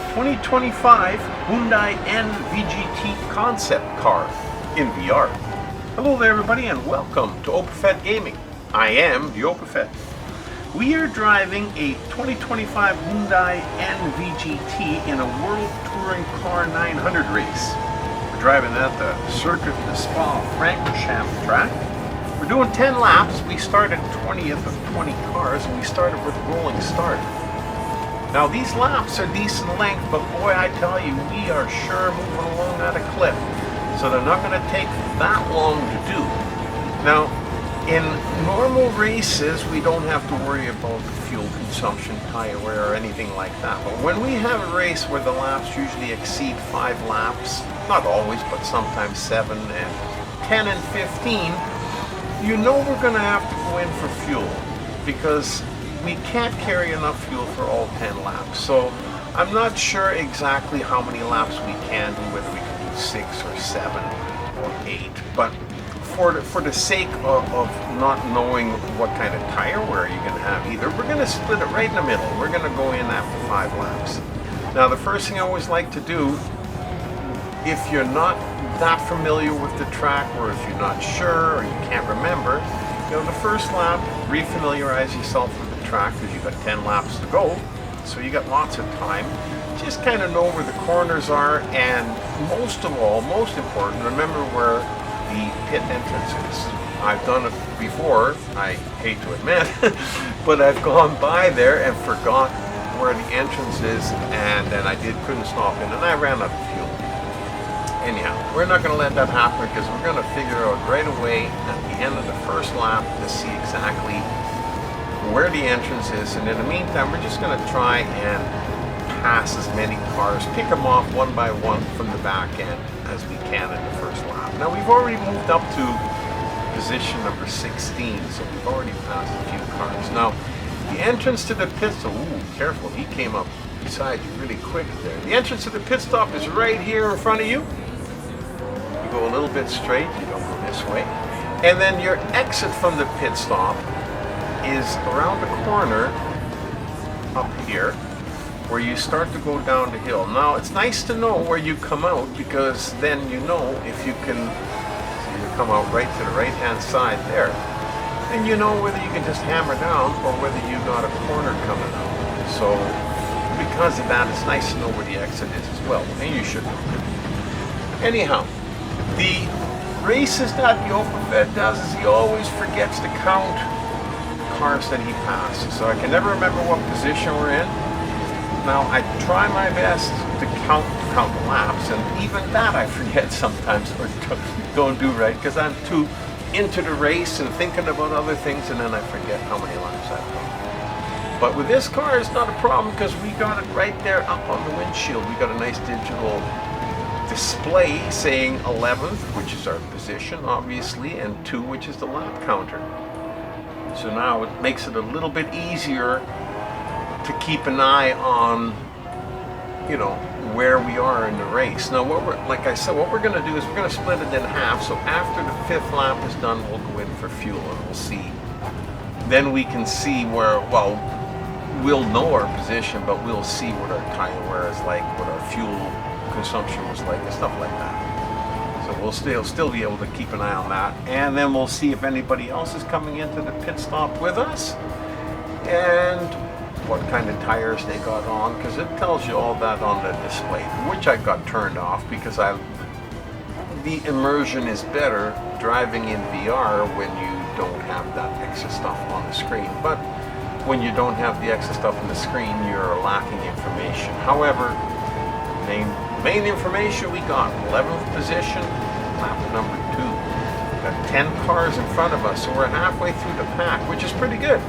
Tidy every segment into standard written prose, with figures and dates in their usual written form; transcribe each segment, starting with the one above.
2025 Hyundai N VGT concept car in VR. Hello there everybody and welcome to OpenFed Gaming. I am the OpenFed. We are driving a 2025 Hyundai N VGT in a World Touring Car 900 race. We're driving at the Circuit de Spa-Francorchamps track. We're doing 10 laps. We started 20th of 20 cars and we started with a rolling start. Now these laps are decent length, but boy I tell you, we are sure moving along at a clip. So they're not going to take that long to do. Now in normal races we don't have to worry about fuel consumption, tire wear or anything like that. But when we have a race where the laps usually exceed 5 laps, not always but sometimes 7 and 10 and 15, you know we're going to have to go in for fuel because we can't carry enough fuel for all 10 laps. So I'm not sure exactly how many laps we can do, whether we can do 6 or 7 or 8. But for the sake of not knowing what kind of tire wear you're going to have either, we're going to split it right in the middle. We're going to go in after 5 laps. Now the first thing I always like to do, if you're not that familiar with the track, or if you're not sure or you can't remember, the first lap, refamiliarize yourself with the track because you've got 10 laps to go, so you got lots of time. Just kind of know where the corners are, and most of all, most important, remember where the pit entrance is. I've done it before, I hate to admit, but I've gone by there and forgot where the entrance is, and then couldn't stop in, and I ran out of fuel. Anyhow, we're not going to let that happen because we're going to figure out right away at the end of the first lap to see exactly where the entrance is, and in the meantime we're just going to try and pass as many cars, pick them off one by one from the back end as we can in the first lap. Now we've already moved up to position number 16, so we've already passed a few cars. Now the entrance to the pit stop, ooh, careful, he came up beside you really quick there. The entrance to the pit stop is right here in front of you. You go a little bit straight, you don't go this way. And then your exit from the pit stop is around the corner up here where you start to go down the hill. Now it's nice to know where you come out because then you know if you can, so you come out right to the right hand side there, then you know whether you can just hammer down or whether you got a corner coming out. So because of that, it's nice to know where the exit is as well, and you should know. Anyhow, the races that the OpenFed does is he always forgets to count cars that he passes, so I can never remember what position we're in. Now I try my best to count the laps, and even that I forget sometimes or don't do right because I'm too into the race and thinking about other things, and then I forget how many laps I've done. But with this car, it's not a problem because we got it right there up on the windshield. We got a nice digital display saying 11th, which is our position, obviously, and 2, which is the lap counter. So now it makes it a little bit easier to keep an eye on, where we are in the race. Now, like I said, what we're going to do is we're going to split it in half. So after the 5th lap is done, we'll go in for fuel and we'll see. Then we can see where, we'll know our position, but we'll see what our tire wear is like, what our fuel consumption was like, and stuff like that. So we'll still be able to keep an eye on that, and then we'll see if anybody else is coming into the pit stop with us, and what kind of tires they got on, because it tells you all that on the display, which I got turned off because the immersion is better driving in VR when you don't have that extra stuff on the screen. But when you don't have the extra stuff on the screen, you're lacking information. However, main information we got, 11th position, lap number 2. We've got 10 cars in front of us, so we're halfway through the pack, which is pretty good.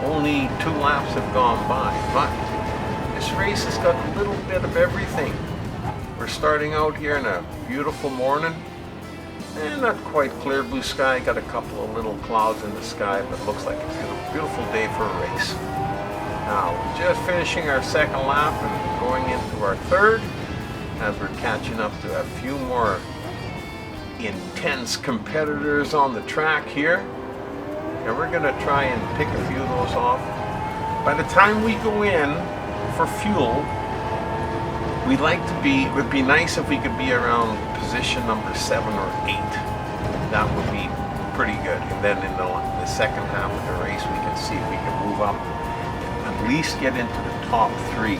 Only 2 laps have gone by, but this race has got a little bit of everything. We're starting out here in a beautiful morning, and not quite clear blue sky, got a couple of little clouds in the sky, but it looks like it's a beautiful day for a race. Now, we're just finishing our 2nd lap and going into our 3rd, as we're catching up to a few more intense competitors on the track here. And we're going to try and pick a few of those off. By the time we go in for fuel, we'd like to be, it would be nice if we could be around position number 7 or 8. That would be pretty good. And then in the second half of the race, we can see if we can move up, at least get into the top 3.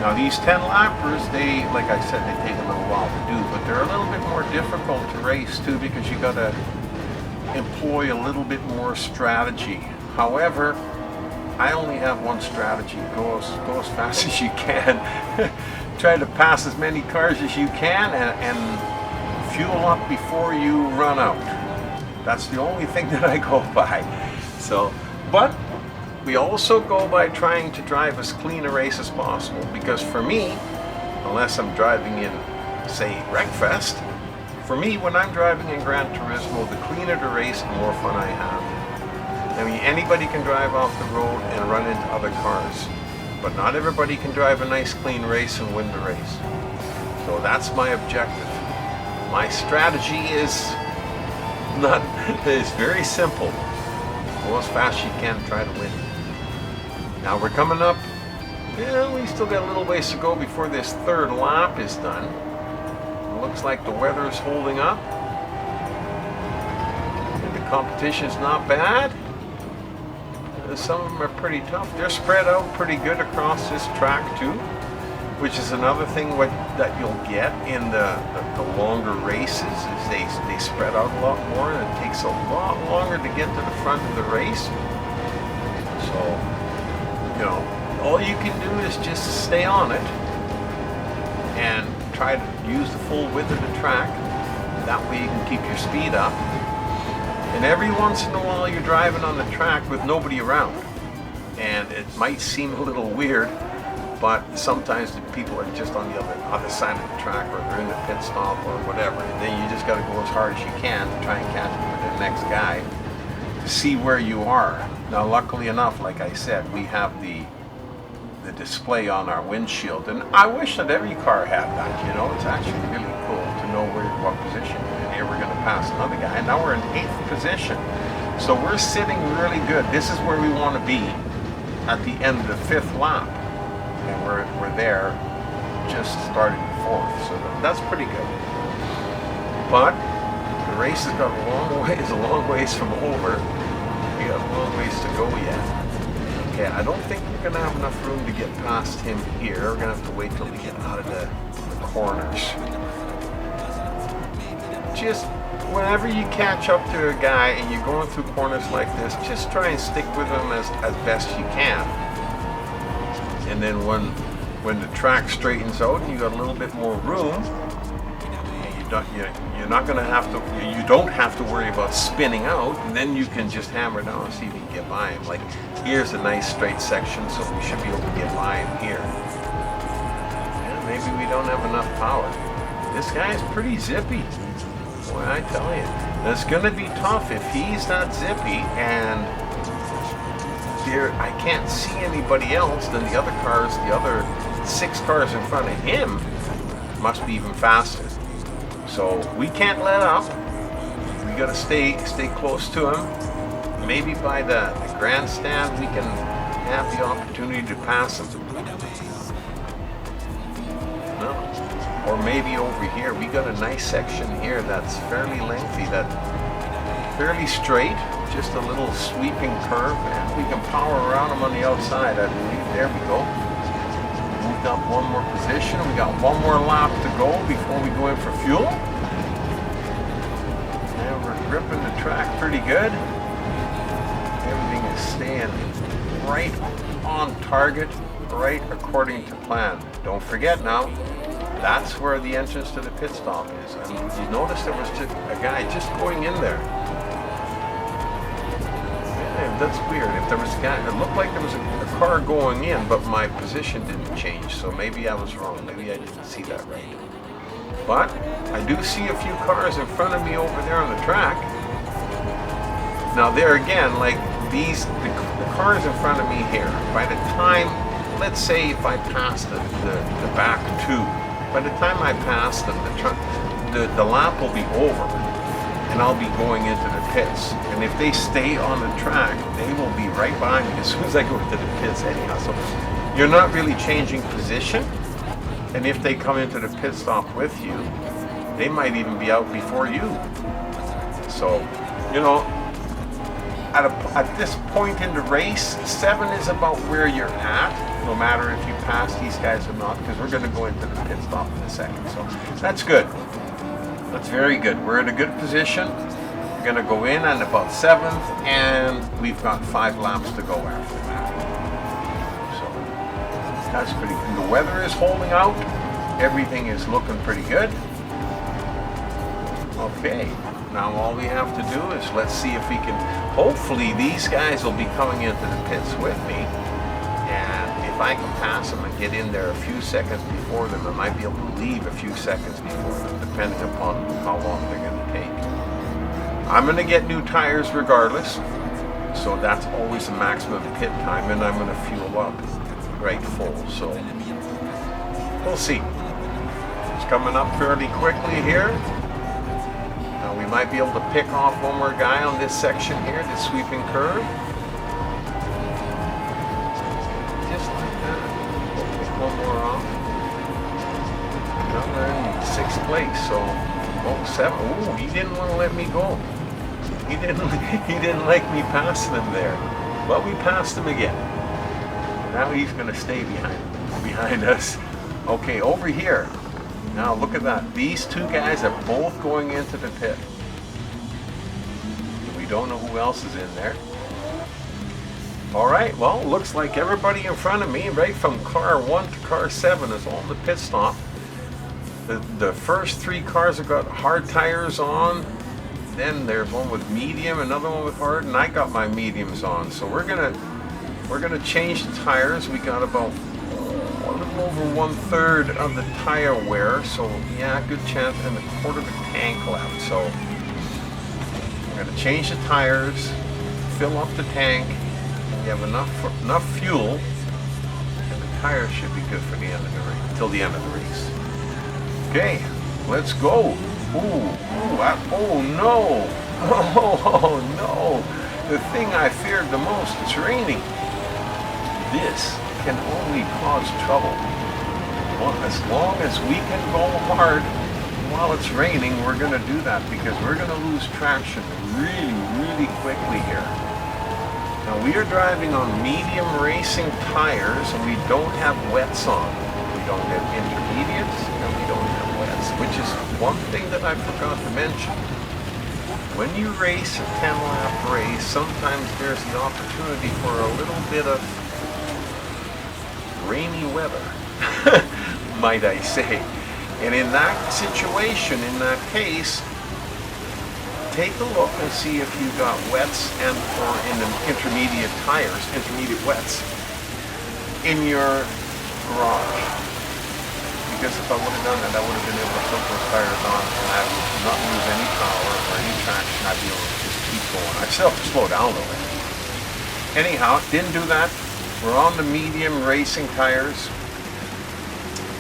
Now these 10 lappers, they, like I said, they take a little while to do, but they're a little bit more difficult to race too, because you gotta employ a little bit more strategy. However, I only have one strategy: go as fast as you can. Try to pass as many cars as you can, and fuel up before you run out. That's the only thing that I go by. So, but we also go by trying to drive as clean a race as possible, because for me, unless I'm driving in, say, Wreckfest, for me, when I'm driving in Gran Turismo, the cleaner the race, the more fun I have. I mean, anybody can drive off the road and run into other cars, but not everybody can drive a nice clean race and win the race. So that's my objective. My strategy is very simple. Go as fast as you can and try to win. Now we're coming up, we still got a little ways to go before this third lap is done. It looks like the weather is holding up, and the competition's not bad. Some of them are pretty tough. They're spread out pretty good across this track too, which is another thing that you'll get in the longer races, is they spread out a lot more, and it takes a lot longer to get to the front of the race. So, you know, all you can do is just stay on it and try to use the full width of the track. That way you can keep your speed up. And every once in a while you're driving on the track with nobody around. And it might seem a little weird, but sometimes the people are just on the other side of the track, or they're in the pit stop or whatever. And then you just got to go as hard as you can to try and catch up with the next guy to see where you are. Now, luckily enough, like I said, we have the display on our windshield, and I wish that every car had that. You know, it's actually really cool to know what position. And here we're going to pass another guy, and now we're in 8th position. So we're sitting really good. This is where we want to be at the end of the 5th lap, and we're there, just starting 4th. So that's pretty good. But the race has got a long ways from over. We got a long ways to go yet. Okay, I don't think we're going to have enough room to get past him here. We're going to have to wait till we get out of the corners. Just whenever you catch up to a guy and you're going through corners like this, just try and stick with him as best you can. And then when the track straightens out and you got a little bit more room, you don't have to worry about spinning out, and then you can just hammer down and see if you can get by him. Like, here's a nice straight section, so we should be able to get by him here. Yeah, maybe we don't have enough power. This guy's pretty zippy. Boy, I tell you, it's going to be tough if he's not zippy, and I can't see anybody else. Then the other 6 cars in front of him must be even faster. So we can't let up. We got to stay close to him. Maybe by the grandstand we can have the opportunity to pass him. No. Or maybe over here. We got a nice section here that's fairly lengthy, fairly straight, just a little sweeping curve, and we can power around him on the outside, I believe. There we go. Moved up one more position. We got one more lap to go before we go in for fuel. And we're gripping the track pretty good. Everything is staying right on target, right according to plan. Don't forget now, that's where the entrance to the pit stop is. I mean, you notice there was just a guy just going in there. That's weird. If there was a guy, it looked like there was a car going in, but my position didn't change, so maybe I was wrong. Maybe I didn't see that right. But I do see a few cars in front of me over there on the track. Now there again, like the cars in front of me here, by the time, let's say if I pass the back 2, by the time I pass them, the lap will be over. And I'll be going into the pits. And if they stay on the track, they will be right behind me as soon as I go into the pits anyhow. So you're not really changing position And if they come into the pit stop with you, they might even be out before you. So, you know, at this point in the race, 7 is about where you're at, no matter if you pass these guys or not, because we're going to go into the pit stop in a second. So that's good. That's very good. We're in a good position. We're going to go in at about 7th, and we've got 5 laps to go after that. So that's pretty good. The weather is holding out. Everything is looking pretty good. Okay. Now all we have to do is let's see if we can, hopefully these guys will be coming into the pits with me, and if I can pass them and get in there a few seconds before them, I might be able to leave a few seconds before them, depending upon how long they're going to take. I'm going to get new tires regardless, so that's always a maximum pit time, and I'm going to fuel up right full, so we'll see. It's coming up fairly quickly here. We might be able to pick off one more guy on this section here, this sweeping curve. Just like that. Pick one more off. Now we're in 6th place, so 7. Ooh, he didn't want to let me go. He didn't like me passing him there. But we passed him again. Now he's going to stay behind us. Okay, over here. Now look at that. These 2 guys are both going into the pit. We don't know who else is in there. Alright, well, looks like everybody in front of me, right from car 1 to car 7, is on the pit stop. The first 3 cars have got hard tires on. Then there's one with medium, another one with hard, and I got my mediums on. So we're gonna change the tires. We got about a little over 1/3 of the tire wear, so yeah, good chance, and 1/4 of the tank left. So we're going to change the tires, fill up the tank, and we have enough fuel, and the tires should be good for the end of the race, till the end of the race. Okay, let's go. Oh no! Oh no! The thing I feared the most, it's raining. This can only cause trouble. Well, as long as we can go hard while it's raining, we're going to do that, because we're going to lose traction really quickly here. Now we are driving on medium racing tires, and we don't have wets on. We don't have intermediates, and we don't have wets, which is one thing that I forgot to mention. When you race a 10-lap race, sometimes there's the opportunity for a little bit of rainy weather, might I say. And in that situation, in that case, take a look and see if you got wets and or in the intermediate tires, intermediate wets in your garage. Because if I would have done that, I would have been able to put those tires on and I would not lose any power or any traction. I'd be able to just keep going. I'd still have to slow down though. Anyhow, didn't do that. We're on the medium racing tires.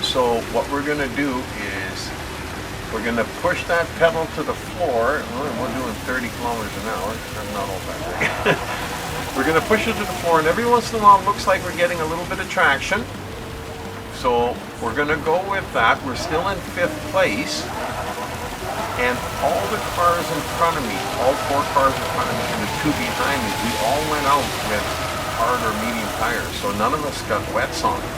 So what we're going to do is we're going to push that pedal to the floor. We're doing 30 kilometers an hour. I'm not all that big. We're going to push it to the floor, and every once in a while it looks like we're getting a little bit of traction. So we're going to go with that. We're still in 5th place. And all the cars in front of me, all 4 cars in front of me and the 2 behind me, we all went out with hard or medium tires, so none of us got wets on it.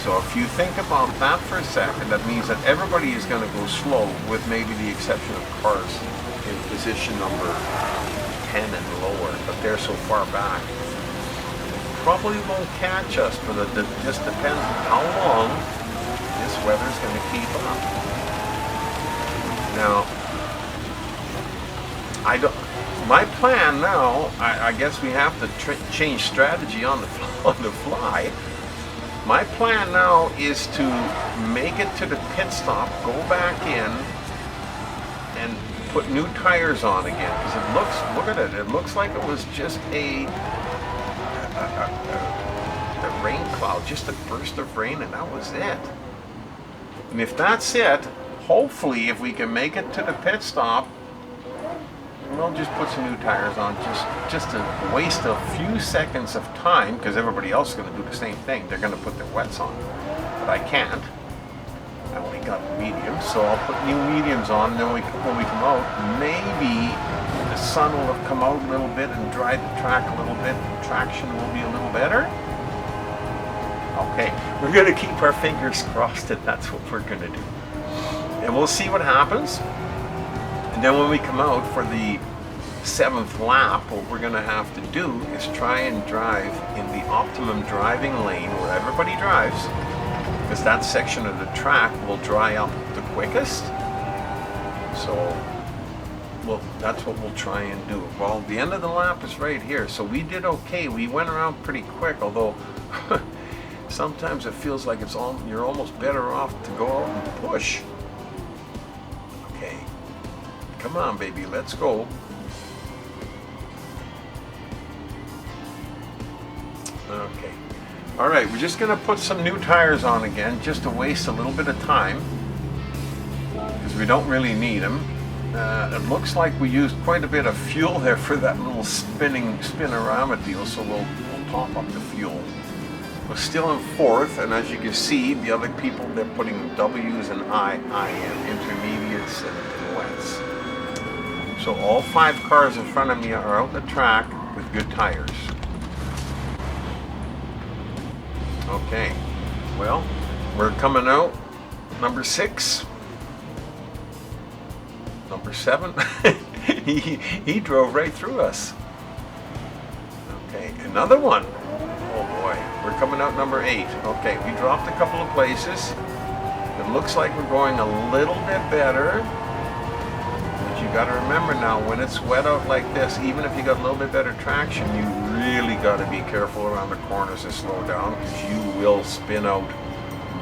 So if you think about that for a second, that means that everybody is going to go slow, with maybe the exception of cars in position number 10 and lower, but they're so far back. Probably won't catch us, but it just depends on how long this weather's going to keep up. Now, my plan now, I guess we have to change strategy on the fly. My plan now is to make it to the pit stop, go back in, and put new tires on again. Because it looks, look at it, it looks like it was just a rain cloud, just a burst of rain, and that was it. And if that's it, hopefully if we can make it to the pit stop, we'll just put some new tires on, just to waste a few seconds of time, because everybody else is going to do the same thing. They're going to put their wets on. but I can't. I only got mediums, so I'll put new mediums on, and then when we come out, maybe the sun will have come out a little bit and dried the track a little bit. Traction will be a little better. Okay, we're going to keep our fingers crossed that that's what we're going to do. And we'll see what happens. And then when we come out for the 7th lap, what we're going to have to do is try and drive in the optimum driving lane where everybody drives, because that section of the track will dry up the quickest. So, well, that's what we'll try and do. Well, the end of the lap is right here, so we did okay. We went around pretty quick, although sometimes it feels like you're almost better off to go out and push. Okay, come on, baby, let's go. Okay. All right, we're just going to put some new tires on again, just to waste a little bit of time, because we don't really need them. It looks like we used quite a bit of fuel there for that little spinorama deal, so we'll top up the fuel. We're still in 4th, and as you can see, the other people, they're putting W's and IN, intermediates and wets. So all 5 cars in front of me are out the track with good tires. Okay, well, we're coming out. Number 6. Number 7. he drove right through us. Okay, another one. Oh boy, we're coming out number 8. Okay, we dropped a couple of places. It looks like we're going a little bit better. But you got to remember now, when it's wet out like this, even if you got a little bit better traction, you really got to be careful around the corners and slow down, because you will spin out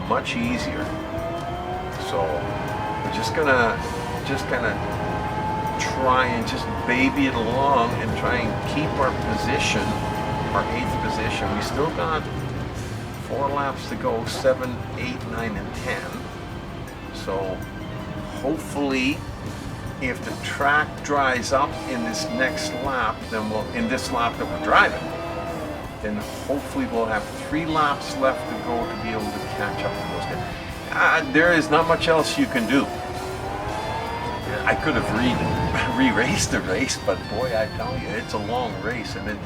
much easier. So we're just gonna kind of try and just baby it along and try and keep our position, our 8th position. We still got 4 laps to go, 7, 8, 9, and 10. So hopefully, if the track dries up in this next lap, then in this lap that we're driving, then hopefully we'll have 3 laps left to go to be able to catch up to those guys. There is not much else you can do. I could have re-raced the race, but boy, I tell you, it's a long race, and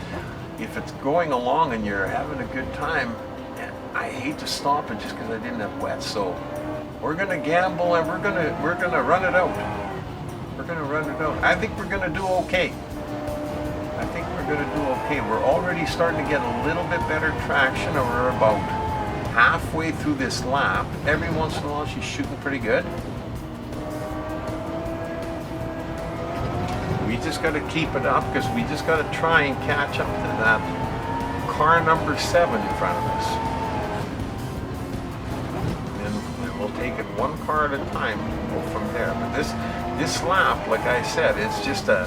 if it's going along and you're having a good time, I hate to stop it just because I didn't have wet. So we're gonna gamble, and we're gonna run it out. We're going to run it out. I think we're going to do okay. I think we're going to do okay. We're already starting to get a little bit better traction, and we're about halfway through this lap. Every once in a while, she's shooting pretty good. We just got to keep it up, because we just got to try and catch up to that car number 7 in front of us. And we'll take it one car at a time and go from there. But this lap, like I said, it's just a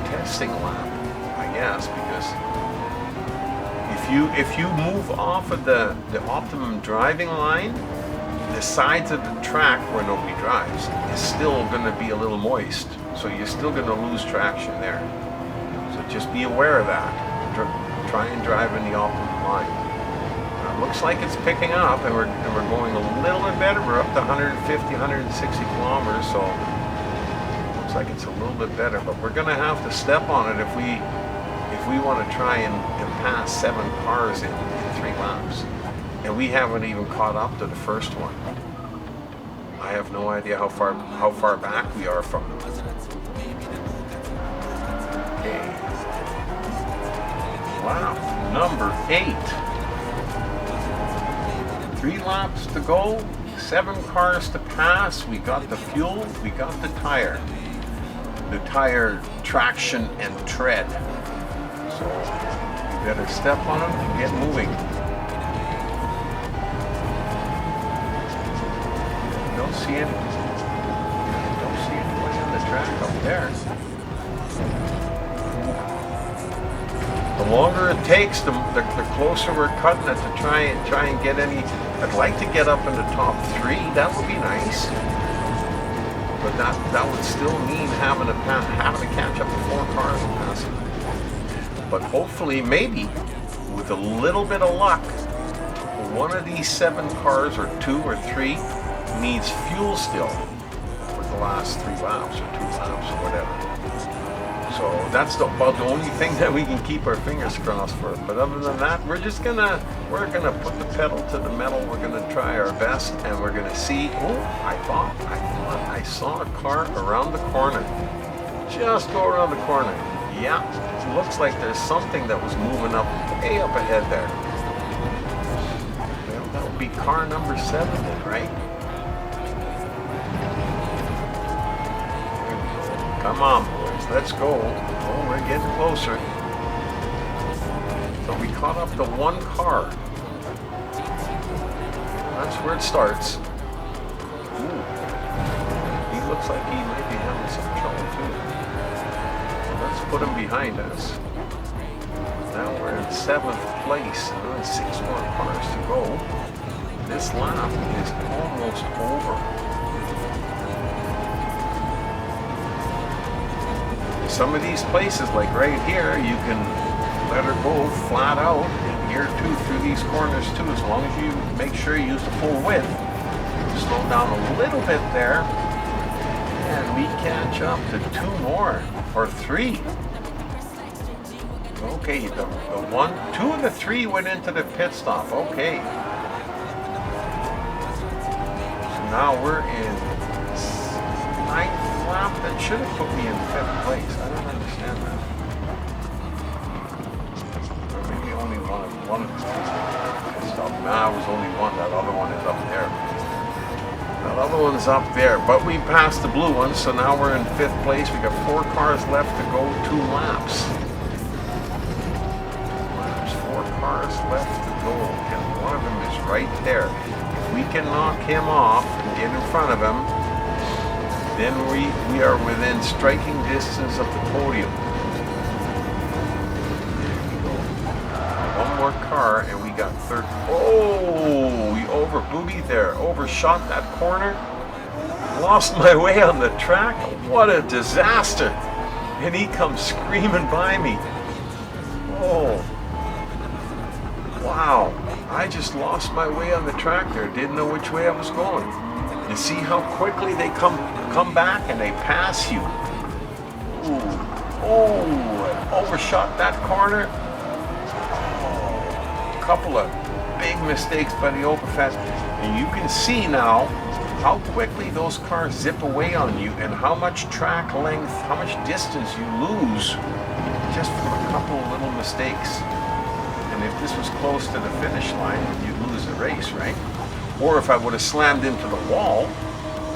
testing lap, I guess, because if you move off of the optimum driving line, the sides of the track where nobody drives is still going to be a little moist, so you're still going to lose traction there. So just be aware of that. Try and drive in the optimum line. It looks like it's picking up, and we're going a little bit better. We're up to 150, 160 kilometers, so looks like it's a little bit better. But we're going to have to step on it if we want to try and pass 7 cars in 3 laps. And we haven't even caught up to the first one. I have no idea how far back we are from them. Okay. Wow, number 8. 3 laps to go, 7 cars to pass. We got the fuel, we got the tire traction and tread. So we better step on them and get moving. Don't see anybody on the track up there. The longer it takes, the closer we're cutting it to try and get any. I'd like to get up in the top 3. That would be nice, but that would still mean having to catch up to 4 cars and pass it. But hopefully, maybe with a little bit of luck, one of these 7 cars, or 2 or 3, needs fuel still for the last 3 laps or 2 laps or whatever. So that's about the only thing that we can keep our fingers crossed for. But other than that, we're gonna put the pedal to the metal. We're gonna try our best, and we're gonna see. Oh, I thought I saw a car around the corner. Just go around the corner. Yeah, it looks like there's something that was moving up way up ahead there. Well, that would be car number 7 then, right? Come on, boys, let's go. Oh, we're getting closer. So we caught up to 1 car. That's where it starts. Ooh. He looks like he might be having some trouble too. So let's put him behind us. Now we're in 7th place. Only 6 more cars to go. This lap is almost over. Some of these places, like right here, you can let her go flat out, and here too, through these corners too, as long as you make sure you use the full width. Slow down a little bit there, and we catch up to 2 more, or 3. Okay, the 1, 2 and the 3 went into the pit stop, okay. So now we're in 9th lap. That should have put me in 5th place. I don't understand that. Or maybe only one of the 2 stop. Nah, it was only 1. That other one is up there. That other one's up there. But we passed the blue one, so now we're in 5th place. We got 4 cars left to go, 2 laps. 4 cars left to go, and one of them is right there. If we can knock him off and get in front of him, then we are within striking distance of the podium. There we go. 1 more car, and we got 3rd. Oh, we over-boobied there. Overshot that corner. Lost my way on the track. What a disaster. And he comes screaming by me. Oh. Wow. I just lost my way on the track there. Didn't know which way I was going. You see how quickly they come back and they pass you. Ooh. Oh, overshot that corner. Oh, a couple of big mistakes by the Opafet. And you can see now how quickly those cars zip away on you, and how much track length, how much distance you lose just from a couple of little mistakes. And if this was close to the finish line, you'd lose the race, right? Or if I would have slammed into the wall,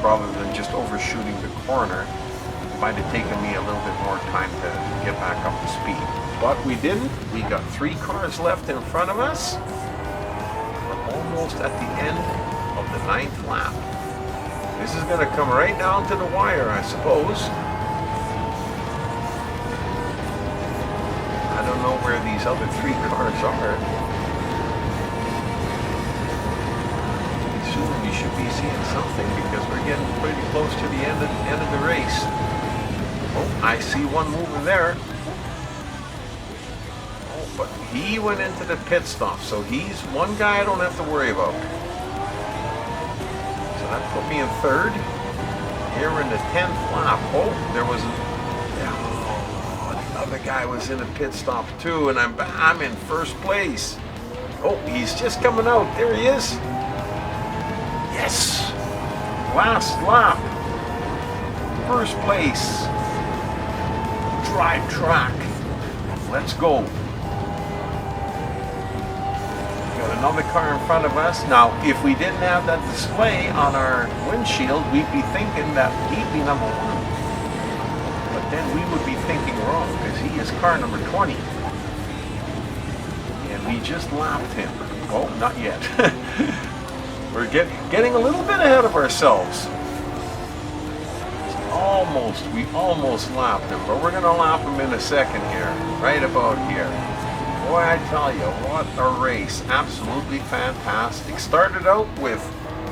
rather than just overshooting the corner, it might have taken me a little bit more time to get back up to speed. But we didn't. We got 3 cars left in front of us. We're almost at the end of the 9th lap. This is going to come right down to the wire, I suppose. I don't know where these other 3 cars are. You should be seeing something, because we're getting pretty close to the end of the race. Oh, I see one moving there. Oh, but he went into the pit stop, so he's one guy I don't have to worry about. So that put me in 3rd. Here we're in the 10th lap. Oh, there was another guy was in a pit stop too, and I'm in 1st place. Oh, he's just coming out. There he is. Yes! Last lap. 1st place. Drive track. Let's go. Got another car in front of us. Now, if we didn't have that display on our windshield, we'd be thinking that he'd be number 1. But then we would be thinking wrong, because he is car number 20. And we just lapped him. Oh, not yet. We're getting a little bit ahead of ourselves. We almost lapped him, but we're going to lap him in a second here, right about here. Boy, I tell you, what a race. Absolutely fantastic. Started out with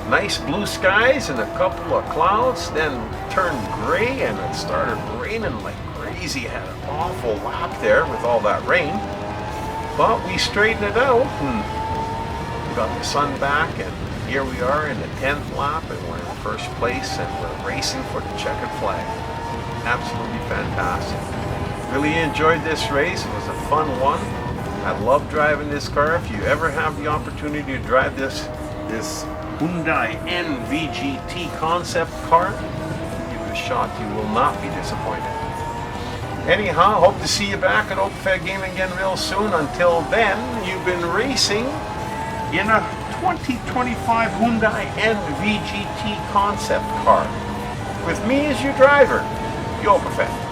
nice blue skies and a couple of clouds, then turned gray and it started raining like crazy. Had an awful lap there with all that rain, but we straightened it out, and got the sun back, and here we are in the 10th lap, and we're in first place, and we're racing for the checkered flag. Absolutely fantastic. Really enjoyed this race. It was a fun one. I love driving this car. If you ever have the opportunity to drive this Hyundai N VGT concept car, give it a shot. You will not be disappointed. Anyhow, hope to see you back at OpenFed Gaming again real soon. Until then, you've been racing in a 2025 Hyundai N VGT concept car with me as your driver, the OpenFed.